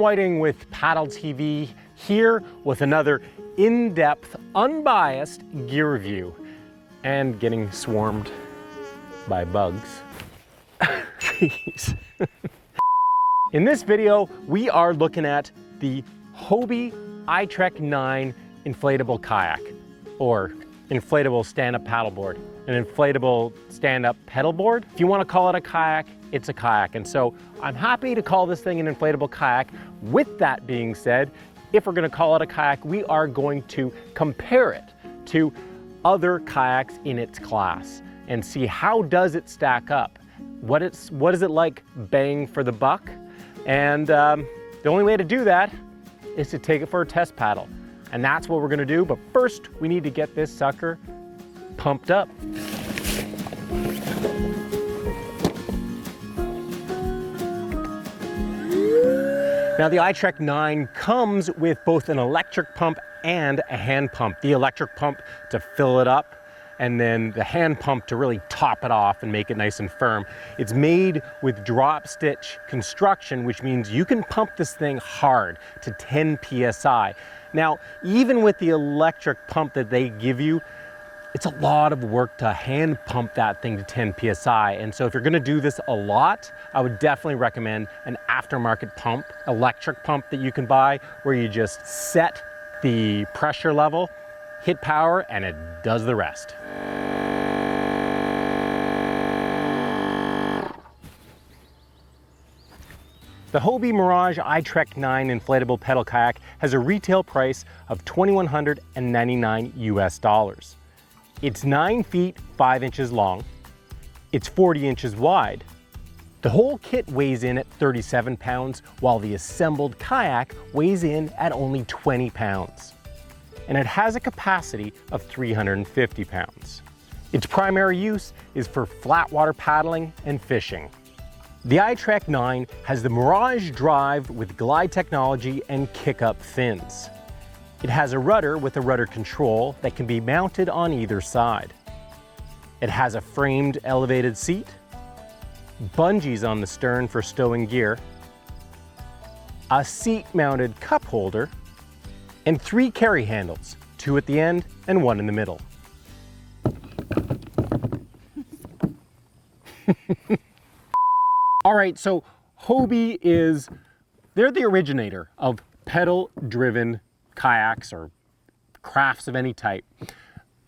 Whiting with Paddle TV, here with another in-depth, unbiased gear review, and getting swarmed by bugs. Jeez. In this video, we are looking at the Hobie iTrek9 inflatable kayak, or inflatable stand-up paddleboard, an inflatable stand-up pedal board. If you want to call it a kayak, it's a kayak. And so I'm happy to call this thing an inflatable kayak. With that being said, if we're going to call it a kayak, we are going to compare it to other kayaks in its class and see how does it stack up. What is it like bang for the buck? And the only way to do that is to take it for a test paddle. And that's what we're gonna do, but first we need to get this sucker pumped up. Now the iTrek9 comes with both an electric pump and a hand pump. The electric pump to fill it up, and then the hand pump to really top it off and make it nice and firm. It's made with drop stitch construction, which means you can pump this thing hard to 10 PSI. Now, even with the electric pump that they give you, it's a lot of work to hand pump that thing to 10 PSI. And so if you're gonna do this a lot, I would definitely recommend an aftermarket pump, electric pump that you can buy, where you just set the pressure level, hit power, and it does the rest. The Hobie Mirage iTrek9 inflatable pedal kayak has a retail price of $2,199 US. It's 9 feet 5 inches long. It's 40 inches wide. The whole kit weighs in at 37 pounds, while the assembled kayak weighs in at only 20 pounds. And it has a capacity of 350 pounds. Its primary use is for flat water paddling and fishing. The iTrek9 has the Mirage drive with glide technology and kick-up fins. It has a rudder with a rudder control that can be mounted on either side. It has a framed elevated seat, bungees on the stern for stowing gear, a seat-mounted cup holder, and 3 carry handles, 2 at the end and 1 in the middle. All right, so Hobie they're the originator of pedal-driven kayaks or crafts of any type.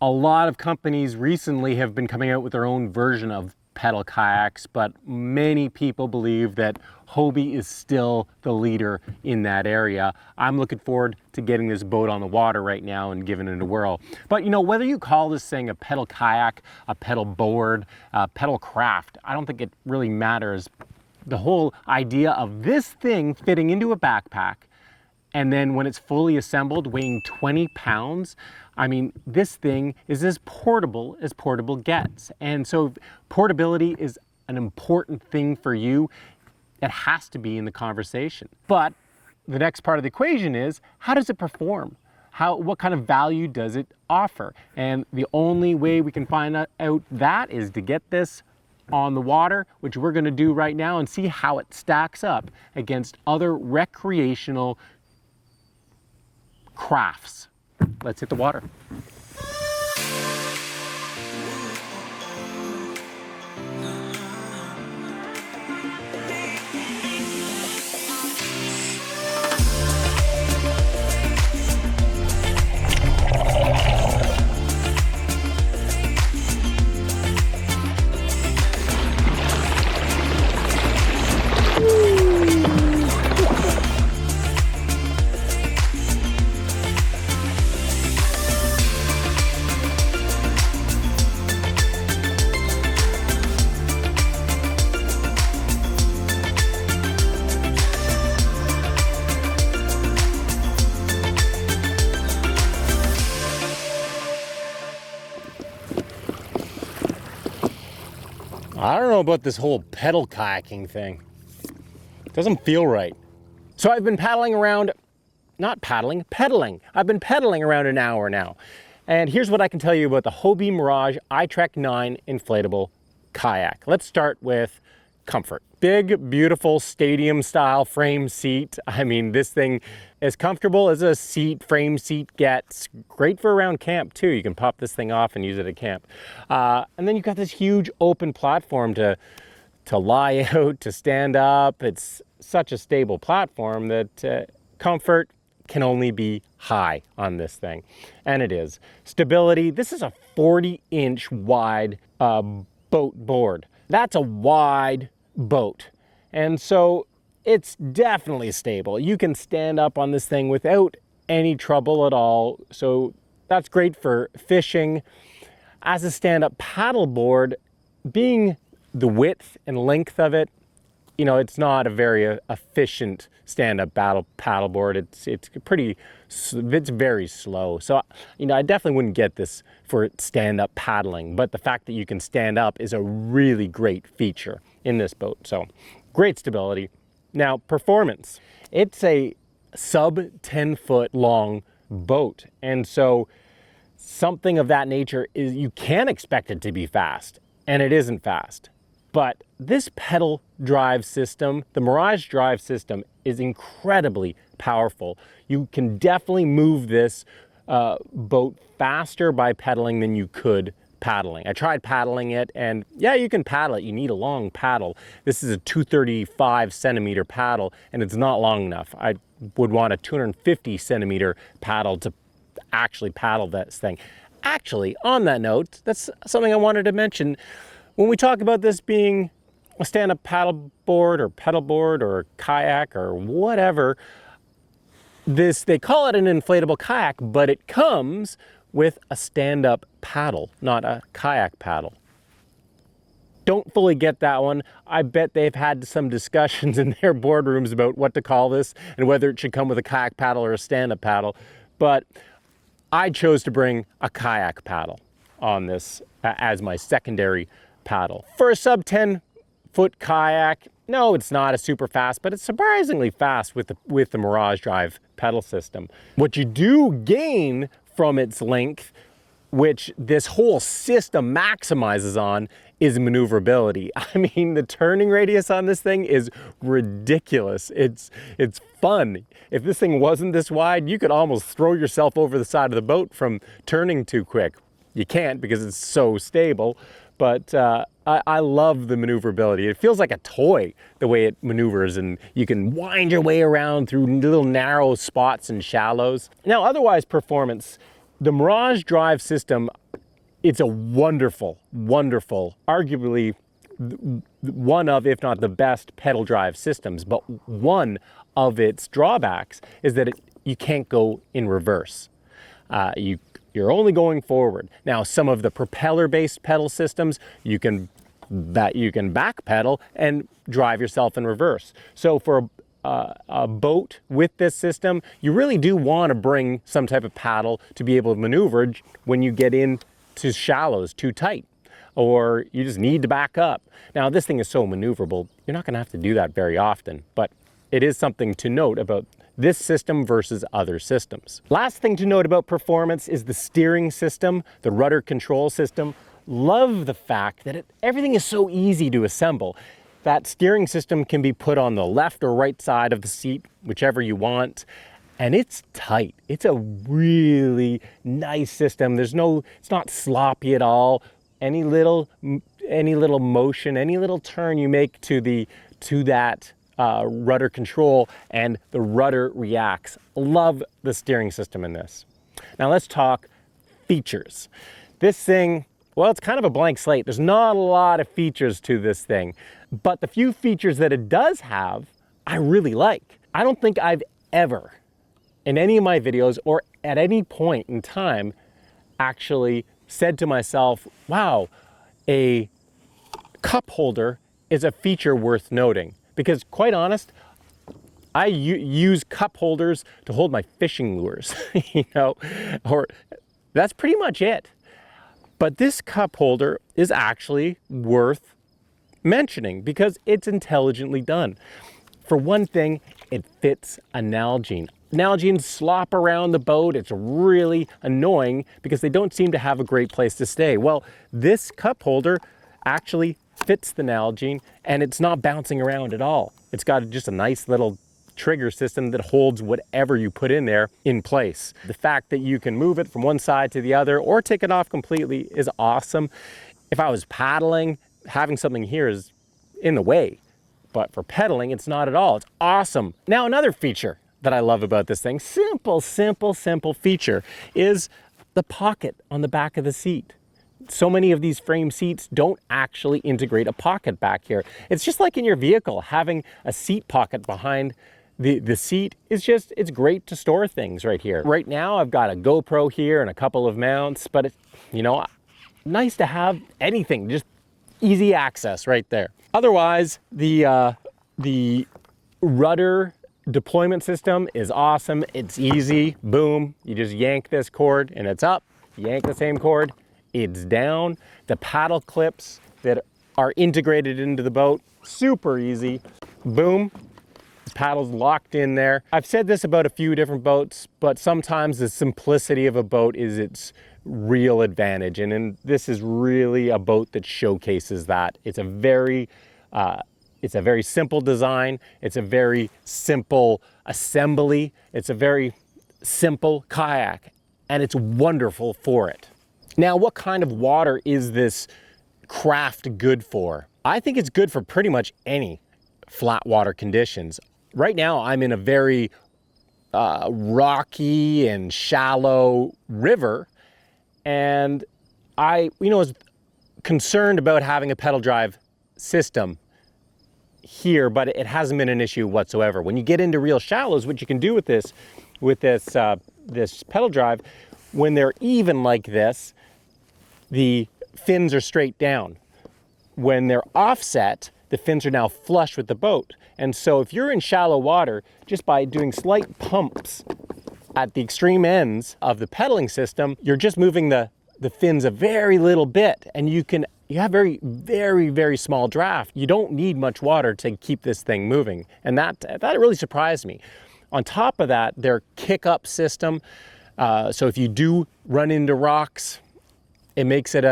A lot of companies recently have been coming out with their own version of pedal kayaks, but many people believe that Hobie is still the leader in that area. I'm looking forward to getting this boat on the water right now and giving it a whirl. But you know, whether you call this thing a pedal kayak, a pedal board, a pedal craft, I don't think it really matters. The whole idea of this thing fitting into a backpack, and then when it's fully assembled, weighing 20 pounds, I mean, this thing is as portable gets. And so portability is an important thing for you. It has to be in the conversation. But the next part of the equation is, how does it perform? What kind of value does it offer? And the only way we can find out that is to get this on the water, which we're gonna do right now, and see how it stacks up against other recreational crafts. Let's hit the water. I don't know about this whole pedal kayaking thing. It doesn't feel right. So I've been paddling around, pedaling. I've been pedaling around an hour now. And here's what I can tell you about the Hobie Mirage iTrek9 inflatable kayak. Let's start with comfort. Big, beautiful stadium style frame seat. I mean, this thing as comfortable as a frame seat gets. Great for around camp too. You can pop this thing off and use it at camp. And then you've got this huge open platform to lie out, to stand up. It's such a stable platform that comfort can only be high on this thing. And it is. Stability, this is a 40-inch wide boat board. That's a wide boat. And so it's definitely stable. You can stand up on this thing without any trouble at all. So that's great for fishing. As a stand-up paddleboard, being the width and length of it, you know, it's not a very efficient stand-up paddleboard. It's very slow. So, you know, I definitely wouldn't get this for stand-up paddling, but the fact that you can stand up is a really great feature in this boat. So, great stability. Now, performance. It's a sub 10-foot long boat, and so something of that nature is you can expect it to be fast, and it isn't fast. But this pedal drive system, the Mirage drive system, is incredibly powerful. You can definitely move this boat faster by pedaling than you could paddling. I tried paddling it, and yeah, you can paddle it. You need a long paddle. This is a 235 centimeter paddle, and it's not long enough. I would want a 250 centimeter paddle to actually paddle this thing. Actually, on that note, that's something I wanted to mention. When we talk about this being a stand-up paddleboard or pedalboard or a kayak or whatever, they call it an inflatable kayak, but it comes with a stand-up paddle, not a kayak paddle. Don't fully get that one. I bet they've had some discussions in their boardrooms about what to call this and whether it should come with a kayak paddle or a stand-up paddle, but I chose to bring a kayak paddle on this as my secondary paddle. For a sub 10-foot kayak, no, it's not a super fast, but it's surprisingly fast with the Mirage drive pedal system. What you do gain from its length, which this whole system maximizes on, is maneuverability. I mean, the turning radius on this thing is ridiculous. It's fun. If this thing wasn't this wide, you could almost throw yourself over the side of the boat from turning too quick. You can't because it's so stable, but I love the maneuverability. It feels like a toy, the way it maneuvers, and you can wind your way around through little narrow spots and shallows. Now, otherwise performance, the Mirage drive system, it's a wonderful, arguably one of, if not the best pedal drive systems, but one of its drawbacks is that you can't go in reverse. You're only going forward. Now, some of the propeller-based pedal systems, you can back pedal and drive yourself in reverse. So for a boat with this system, you really do want to bring some type of paddle to be able to maneuver when you get into shallows too tight, or you just need to back up. Now, this thing is so maneuverable, you're not going to have to do that very often, but it is something to note about this system versus other systems. Last thing to note about performance is the steering system, the rudder control system. Love the fact that everything is so easy to assemble. That steering system can be put on the left or right side of the seat, whichever you want, and it's tight. It's a really nice system. It's not sloppy at all. Any little motion, any little turn you make to that rudder control, and the rudder reacts. Love the steering system in this. Now let's talk features. This thing, well, it's kind of a blank slate. There's not a lot of features to this thing, but the few features that it does have, I really like. I don't think I've ever, in any of my videos or at any point in time, actually said to myself, wow, a cup holder is a feature worth noting. Because quite honest, I use cup holders to hold my fishing lures, or that's pretty much it. But this cup holder is actually worth mentioning because it's intelligently done. For one thing, it fits a Nalgene. Nalgenes slop around the boat. It's really annoying because they don't seem to have a great place to stay. Well, this cup holder actually fits the Nalgene, and it's not bouncing around at all. It's got just a nice little trigger system that holds whatever you put in there in place. The fact that you can move it from one side to the other or take it off completely is awesome. If I was paddling, having something here is in the way, but for pedaling, it's not at all. It's awesome. Now, another feature that I love about this thing, simple feature, is the pocket on the back of the seat. So many of these frame seats don't actually integrate a pocket back here. It's just like in your vehicle, having a seat pocket behind the seat is just, it's great to store things right here. Right now, I've got a GoPro here and a couple of mounts, but it's, you know, nice to have anything, just easy access right there. Otherwise, the rudder deployment system is awesome. It's easy, boom, you just yank this cord and it's up, yank the same cord, it's down. The paddle clips that are integrated into the boat, super easy, boom, the paddle's locked in there. I've said this about a few different boats, but sometimes the simplicity of a boat is its real advantage, and this is really a boat that showcases that. It's a very simple design, it's a very simple assembly, it's a very simple kayak, and it's wonderful for it. Now, what kind of water is this craft good for? I think it's good for pretty much any flat water conditions. Right now, I'm in a very rocky and shallow river, and I was concerned about having a pedal drive system here, but it hasn't been an issue whatsoever. When you get into real shallows, what you can do with this pedal drive, when they're even like this, the fins are straight down. When they're offset, the fins are now flush with the boat. And so if you're in shallow water, just by doing slight pumps at the extreme ends of the pedaling system, you're just moving the fins a very little bit, and you have very small draft. You don't need much water to keep this thing moving. And that really surprised me. On top of that, their kick-up system, so if you do run into rocks, it makes it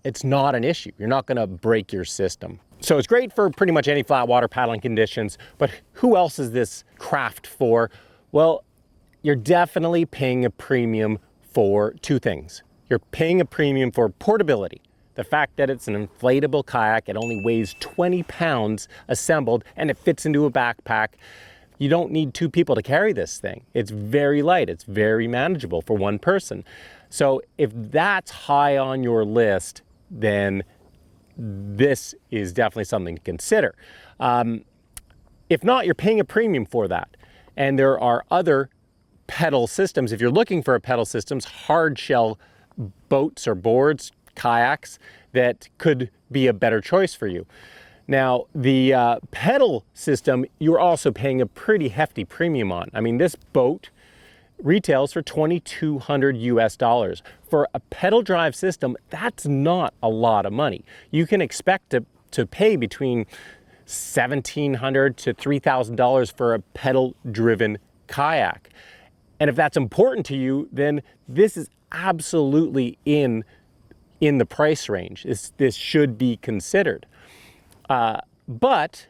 it's not an issue. You're not gonna break your system. So it's great for pretty much any flat water paddling conditions, but who else is this craft for? Well, you're definitely paying a premium for two things. You're paying a premium for portability. The fact that it's an inflatable kayak, it only weighs 20 pounds assembled, and it fits into a backpack. You don't need two people to carry this thing. It's very light, it's very manageable for one person. So if that's high on your list, then this is definitely something to consider. If not, you're paying a premium for that. And there are other pedal systems. If you're looking for a pedal systems, hard shell boats or boards, kayaks, that could be a better choice for you. Now, the pedal system, you're also paying a pretty hefty premium on. I mean, this boat retails for $2,200 US. For a pedal drive system, that's not a lot of money. You can expect to pay between $1,700 to $3,000 for a pedal driven kayak. And if that's important to you, then this is absolutely in the price range. This should be considered. But,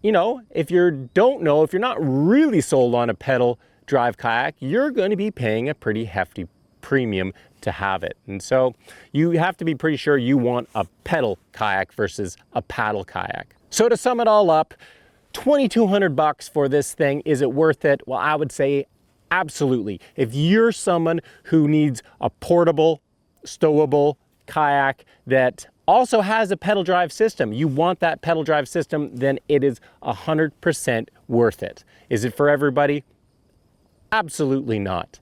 if you don't know, if you're not really sold on a pedal drive kayak, you're going to be paying a pretty hefty premium to have it. And so you have to be pretty sure you want a pedal kayak versus a paddle kayak. So to sum it all up, $2,200 for this thing, is it worth it? Well, I would say absolutely. If you're someone who needs a portable, stowable kayak that also has a pedal drive system, you want that pedal drive system, then it is 100% worth it. Is it for everybody? Absolutely not.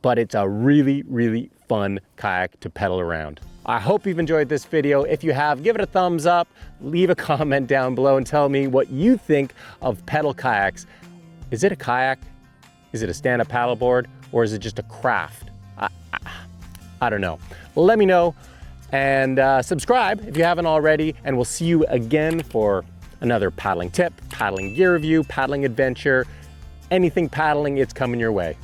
But it's a really fun kayak to pedal around. I hope you've enjoyed this video. If you have, give it a thumbs up, leave a comment down below and tell me what you think of pedal kayaks. Is it a kayak? Is it a stand-up paddleboard? Or is it just a craft? I don't know. Let me know, and subscribe if you haven't already, and we'll see you again for another paddling tip, paddling gear review, paddling adventure. Anything paddling, it's coming your way.